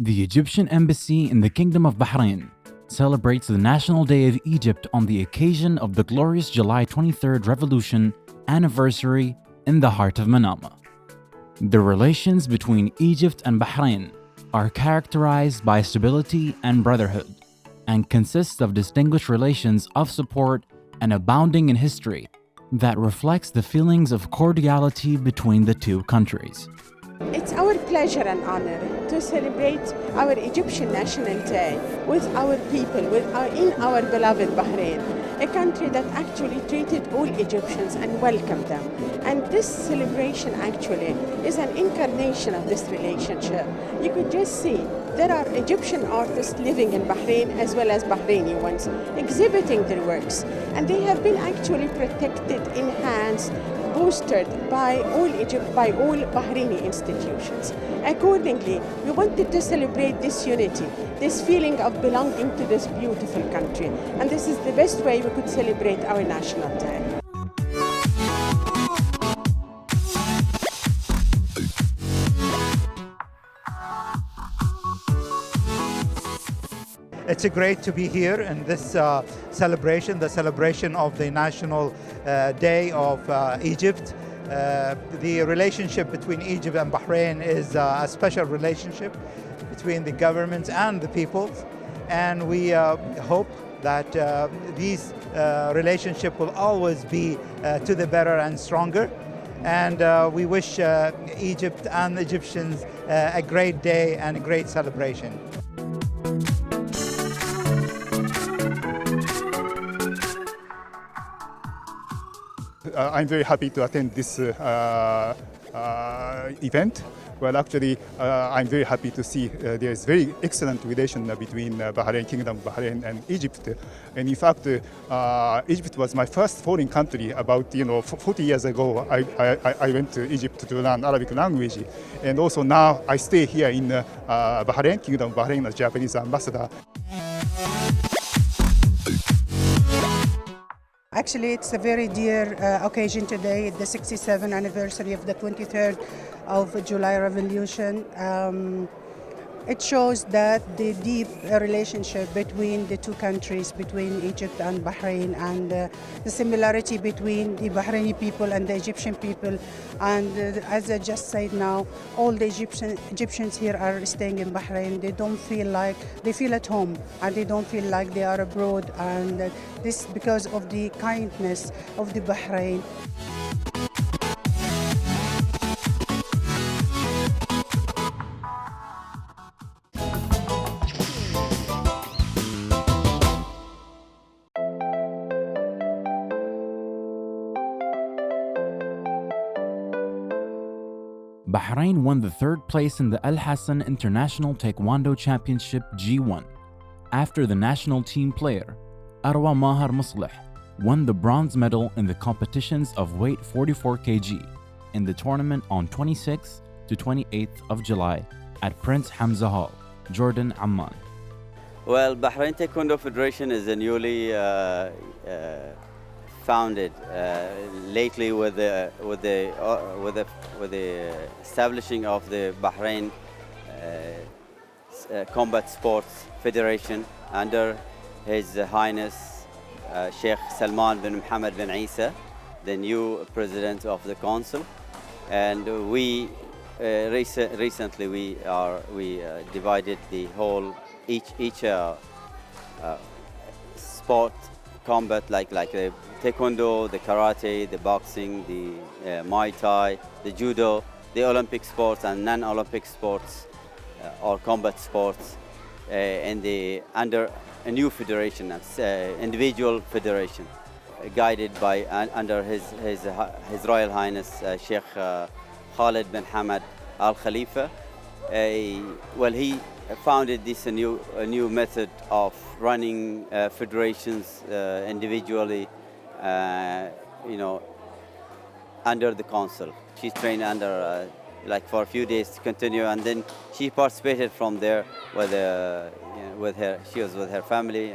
The Egyptian embassy in the Kingdom of Bahrain celebrates the National Day of Egypt on the occasion of the glorious July 23rd Revolution anniversary in the heart of Manama. The relations between Egypt and Bahrain are characterized by stability and brotherhood, and consist of distinguished relations of support and abounding in history that reflects the feelings of cordiality between the two countries. It's our pleasure and honor to celebrate our Egyptian National Day with our people, in our beloved Bahrain, a country that actually treated all Egyptians and welcomed them. And this celebration actually is an incarnation of this relationship. You could just see there are Egyptian artists living in Bahrain as well as Bahraini ones exhibiting their works, and they have been actually protected, enhanced, boosted by all Bahraini institutions. Accordingly, we wanted to celebrate this unity, this feeling of belonging to this beautiful country, and this is the best way we could celebrate our National Day. It's great to be here in this celebration, the celebration of the National Day of Egypt. The relationship between Egypt and Bahrain is a special relationship between the governments and the peoples, and we hope that this relationship will always be to the better and stronger. And we wish Egypt and Egyptians a great day and a great celebration. I'm very happy to attend this event. Well, actually, I'm very happy to see there is very excellent relation between Bahrain, Kingdom of Bahrain and Egypt. And in fact, Egypt was my first foreign country. About 40 years ago, I went to Egypt to learn Arabic language, and also now I stay here in Bahrain, Kingdom of Bahrain as Japanese ambassador. Actually, it's a very dear occasion today, the 67th anniversary of the 23rd of July Revolution. It shows that the deep relationship between the two countries, between Egypt and Bahrain, and the similarity between the Bahraini people and the Egyptian people. And as I just said now, all the Egyptians here are staying in Bahrain. They don't feel like, they feel at home, and they don't feel like they are abroad. And this because of the kindness of the Bahrain. Bahrain won the third place in the Al Hassan International Taekwondo Championship G1 after the national team player Arwa Mahar Musleh won the bronze medal in the competitions of weight 44 kg in the tournament on 26th to 28th of July at Prince Hamza Hall, Jordan, Amman. Well, Bahrain Taekwondo Federation is a newly founded lately with the establishing of the Bahrain Combat Sports Federation under His Highness Sheikh Salman bin Mohammed bin Isa, the new president of the council. And we recently we divided the whole each sport combat like the Taekwondo, the Karate, the boxing, the Muay Thai, the Judo, the Olympic sports and non-Olympic sports or combat sports under a new federation, individual federation, guided by under His Royal Highness Sheikh Khalid bin Hamad Al Khalifa. Well, he founded this a new method of running federations individually, under the council. She trained under for a few days to continue, and then she participated from there with her. She was with her family,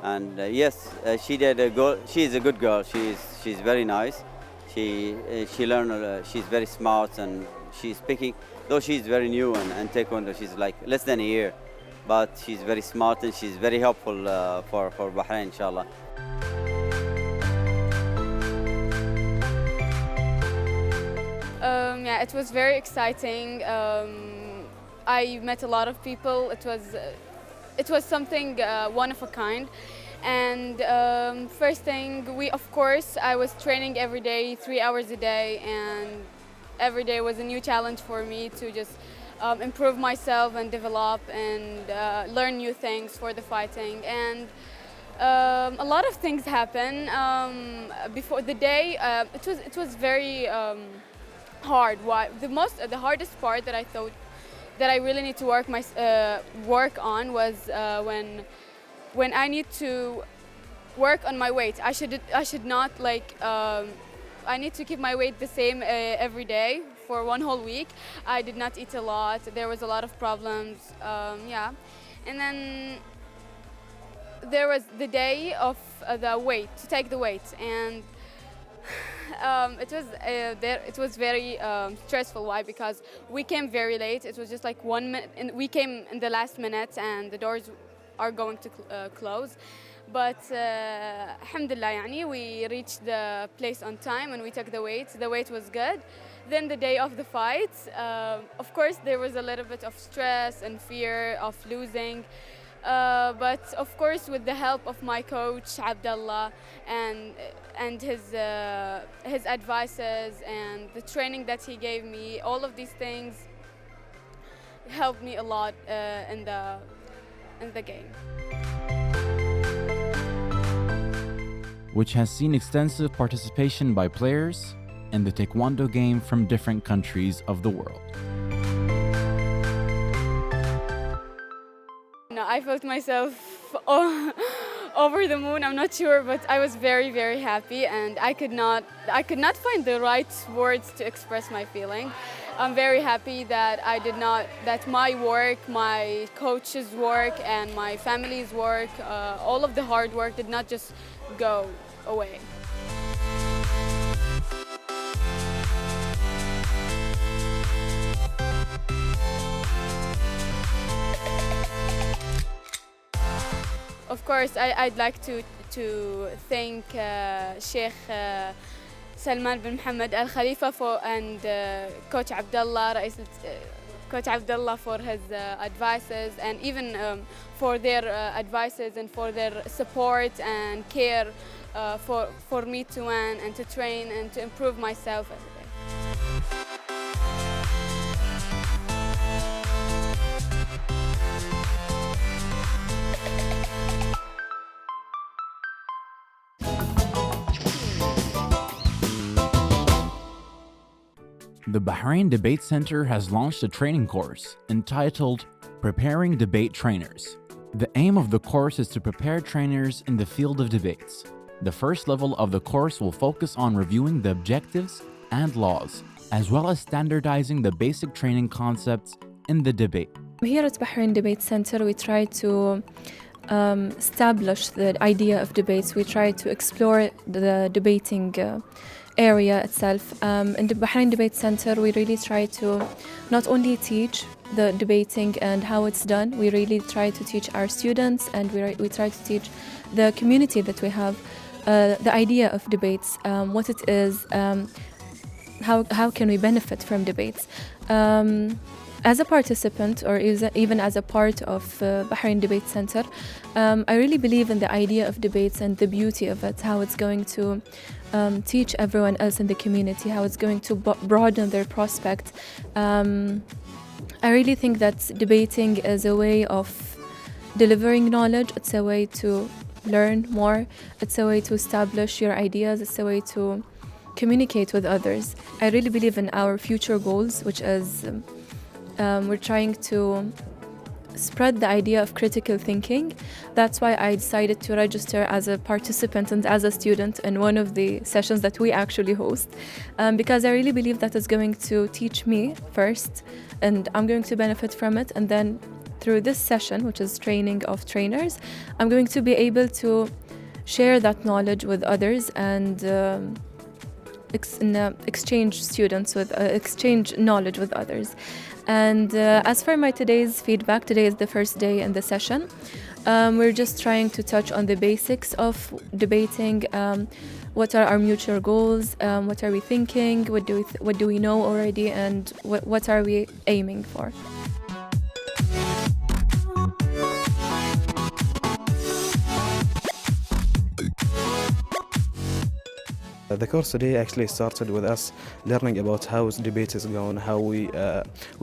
and yes, she did a good. She is a good girl. She's very nice. She learned. She's very smart, and she's though she's very new in Taekwondo, she's like less than a year, but she's very smart and she's very helpful for Bahrain, inshallah. Yeah, it was very exciting. I met a lot of people. It was something one of a kind. And first thing, of course, I was training every day, 3 hours a day, and every day was a new challenge for me to just improve myself and develop and learn new things for the fighting. And a lot of things happen before the day. It was very hard. The hardest part that I thought that I really need to work on was when I need to work on my weight. I should not like I need to keep my weight the same every day for one whole week. I did not eat a lot. There was a lot of problems. Yeah, and then there was the day of the weight, to take the weight, and it was very stressful. Why? Because we came very late. It was just like 1 minute, and we came in the last minute, and the doors are going to close. But alhamdulillah, yani, we reached the place on time and we took the weight. The weight was good. Then the day of the fight, of course, there was a little bit of stress and fear of losing. But of course, with the help of my coach Abdullah and his advices and the training that he gave me, all of these things helped me a lot in the game. Which has seen extensive participation by players in the Taekwondo game from different countries of the world. No, I felt myself over the moon. I'm not sure, but I was very, very happy, and I could not find the right words to express my feeling. I'm very happy that that my work, my coach's work, and my family's work, all of the hard work did not just go away. Of course, I'd like to thank Sheikh Salman bin Mohammed Al Khalifa and Coach Abdullah, Coach Abdullah for his advices, and even for their advices and for their support and care for me to win and to train and to improve myself every day. The Bahrain Debate Center has launched a training course entitled Preparing Debate Trainers. The aim of the course is to prepare trainers in the field of debates. The first level of the course will focus on reviewing the objectives and laws, as well as standardizing the basic training concepts in the debate. Here at Bahrain Debate Center, we try to establish the idea of debates. We try to explore the debating area itself. In the Bahrain Debate Center, we really try to not only teach the debating and how it's done, we really try to teach our students, and we try to teach the community that we have the idea of debates, what it is, how can we benefit from debates. As a participant, or even as a part of Bahrain Debate Center, I really believe in the idea of debates and the beauty of it, how it's going to teach everyone else in the community, how it's going to broaden their prospect. I really think that debating is a way of delivering knowledge. It's a way to learn more. It's a way to establish your ideas. It's a way to communicate with others. I really believe in our future goals, which is we're trying to spread the idea of critical thinking. That's why I decided to register as a participant and as a student in one of the sessions that we actually host, because I really believe that is going to teach me first, and I'm going to benefit from it. And then through this session, which is training of trainers, I'm going to be able to share that knowledge with others and exchange students with exchange knowledge with others. And as for my today's feedback, today is the first day in the session. We're just trying to touch on the basics of debating. What are our mutual goals? What are we thinking? What do we know already? And what are we aiming for? The course today actually started with us learning about how debate is going, how we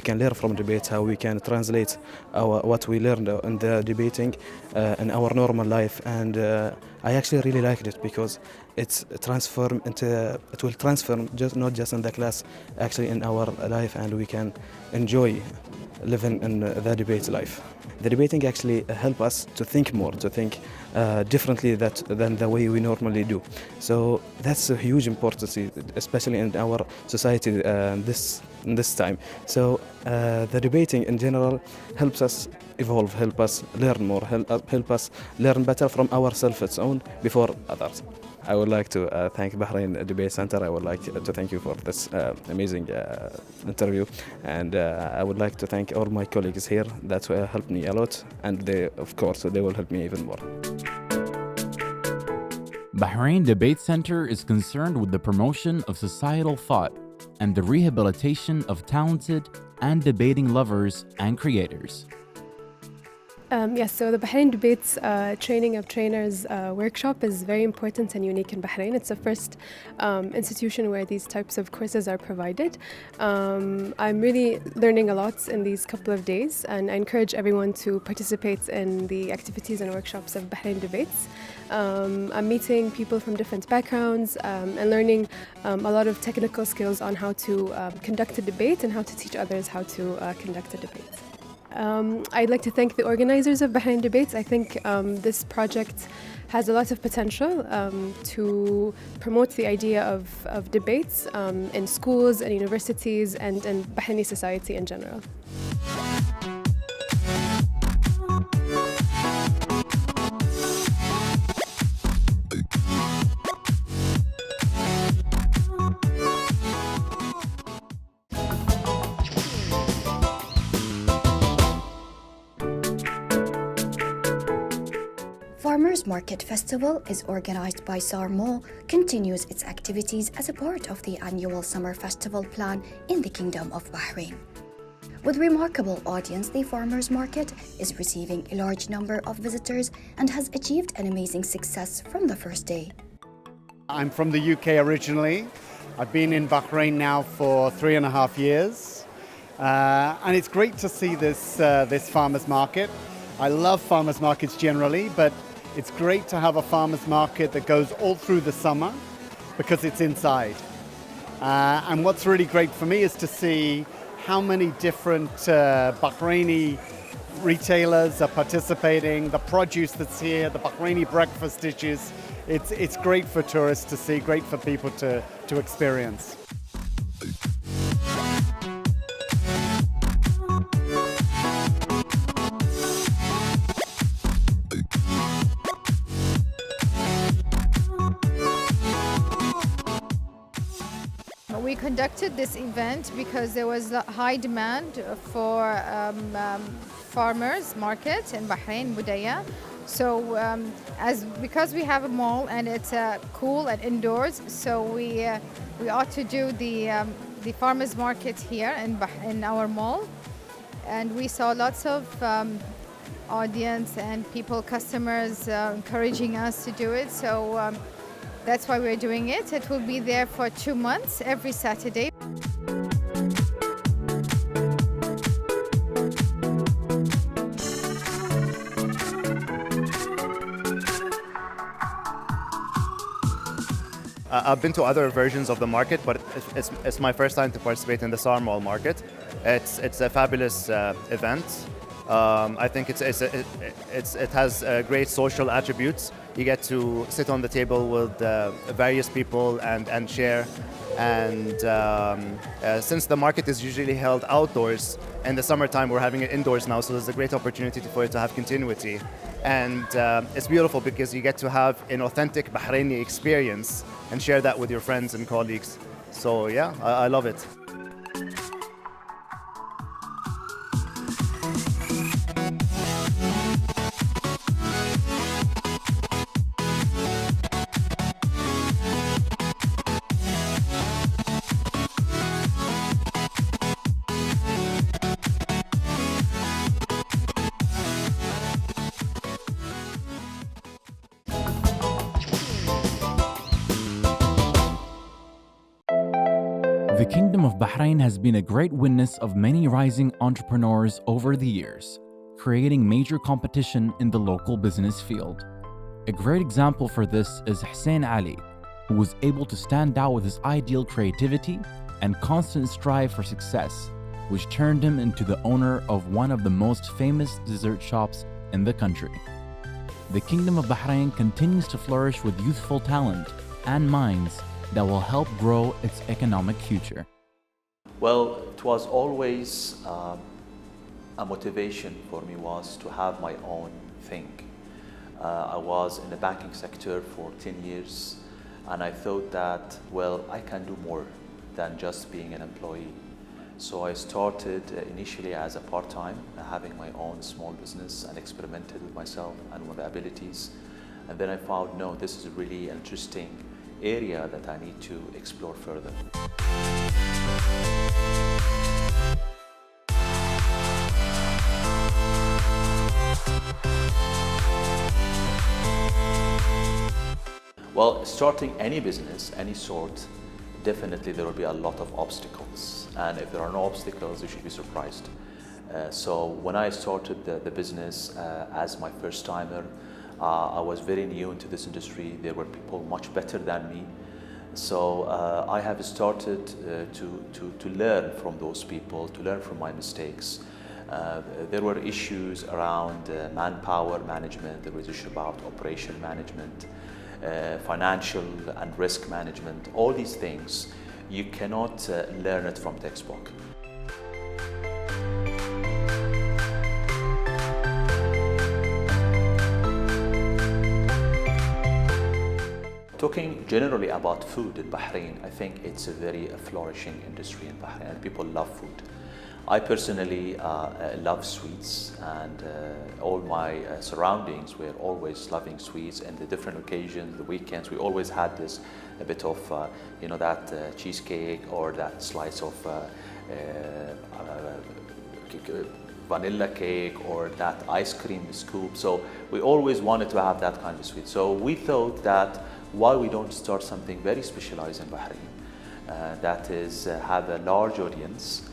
can learn from debate, how we can translate what we learned in the debating in our normal life. And I actually really liked it because it will transform not just in the class, actually in our life, and we can enjoy living in the debate life. The debating actually help us to think more, to think differently than the way we normally do. So that's a huge importance, especially in our society this time. So the debating in general helps us evolve, help us learn more, help us learn better from ourselves its own before others. I would like to thank Bahrain Debate Center. I would like to thank you for this amazing interview, and I would like to thank all my colleagues here that helped me a lot, and of course they will help me even more. Bahrain Debate Center is concerned with the promotion of societal thought and the rehabilitation of talented and debating lovers and creators. Yes, so the Bahrain Debates Training of Trainers workshop is very important and unique in Bahrain. It's the first institution where these types of courses are provided. I'm really learning a lot in these couple of days, and I encourage everyone to participate in the activities and workshops of Bahrain Debates. I'm meeting people from different backgrounds and learning a lot of technical skills on how to conduct a debate and how to teach others how to conduct a debate. I'd like to thank the organizers of Bahrain Debates. I think this project has a lot of potential to promote the idea of debates in schools and universities and in Bahraini society in general. Farmers Market Festival is organized by SAR Mall, continues its activities as a part of the annual summer festival plan in the Kingdom of Bahrain. With remarkable audience, the Farmers Market is receiving a large number of visitors and has achieved an amazing success from the first day. I'm from the UK originally. I've been in Bahrain now for 3.5 years. And it's great to see this farmers market. I love farmers markets generally, but it's great to have a farmers market that goes all through the summer because it's inside. And what's really great for me is to see how many different Bahraini retailers are participating, the produce that's here, the Bahraini breakfast dishes. It's great for tourists to see, great for people to experience. We conducted this event because there was a high demand for farmers market in Bahrain, Budaya. So because we have a mall and it's cool and indoors, so we ought to do the farmers market here in our mall. And we saw lots of audience and customers encouraging us to do it. So that's why we're doing it. It will be there for 2 months, every Saturday. I've been to other versions of the market, but it's my first time to participate in the SAR Mall market. It's a fabulous event. I think it has great social attributes. You get to sit on the table with various people and share And since the market is usually held outdoors, in the summertime we're having it indoors now, so there's a great opportunity for it to have continuity. And it's beautiful because you get to have an authentic Bahraini experience and share that with your friends and colleagues. So yeah, I love it. The Kingdom of Bahrain has been a great witness of many rising entrepreneurs over the years, creating major competition in the local business field. A great example for this is Hussein Ali, who was able to stand out with his ideal creativity and constant strive for success, which turned him into the owner of one of the most famous dessert shops in the country. The Kingdom of Bahrain continues to flourish with youthful talent and minds that will help grow its economic future. Well, it was always a motivation for me was to have my own thing. I was in the banking sector for 10 years and I thought that, well, I can do more than just being an employee. So I started initially as a part-time, having my own small business and experimented with myself and with the abilities. And then I found, no, this is a really interesting area that I need to explore further. Well, starting any business, any sort, definitely there will be a lot of obstacles. And if there are no obstacles, you should be surprised. So when I started the business as my first timer, I was very new into this industry. There were people much better than me. So I have started to learn from those people, to learn from my mistakes. There were issues around manpower management. There was issues about operation management, financial and risk management. All these things, you cannot learn it from textbook. Talking generally about food in Bahrain, I think it's a very flourishing industry in Bahrain and people love food. I personally love sweets and all my surroundings were always loving sweets and the different occasions, the weekends, we always had this a bit of, you know, that cheesecake or that slice of vanilla cake or that ice cream scoop. So we always wanted to have that kind of sweet. So we thought that why we don't start something very specialized in Bahrain that is have a large audience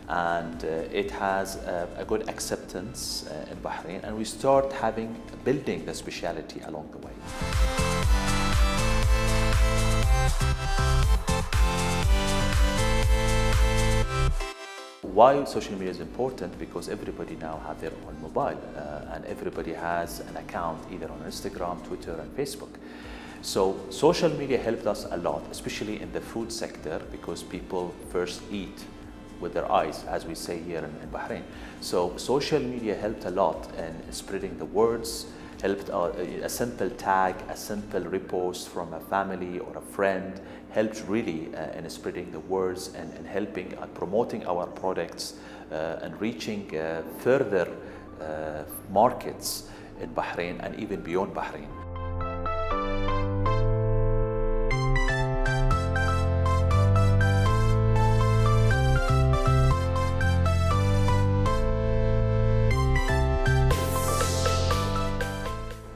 and it has a good acceptance in Bahrain, and we start building the speciality along the way. Why social media is important? Because everybody now have their own mobile and everybody has an account either on Instagram, Twitter and Facebook. So social media helped us a lot, especially in the food sector, because people first eat with their eyes, as we say here in Bahrain. So social media helped a lot in spreading the words, helped a simple tag, a simple repost from a family or a friend, helped really in spreading the words and helping promoting our products and reaching further markets in Bahrain and even beyond Bahrain.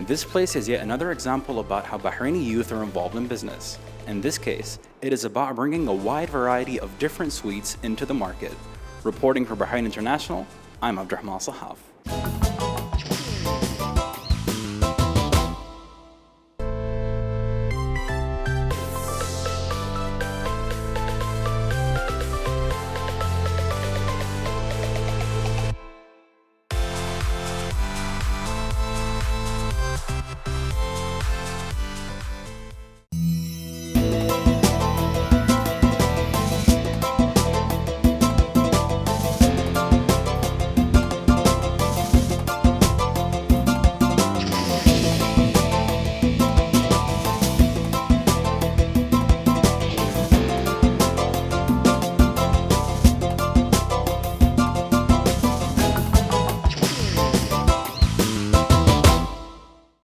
This place is yet another example about how Bahraini youth are involved in business. In this case, it is about bringing a wide variety of different sweets into the market. Reporting for Bahrain International, I'm Abdurrahman Sahaf.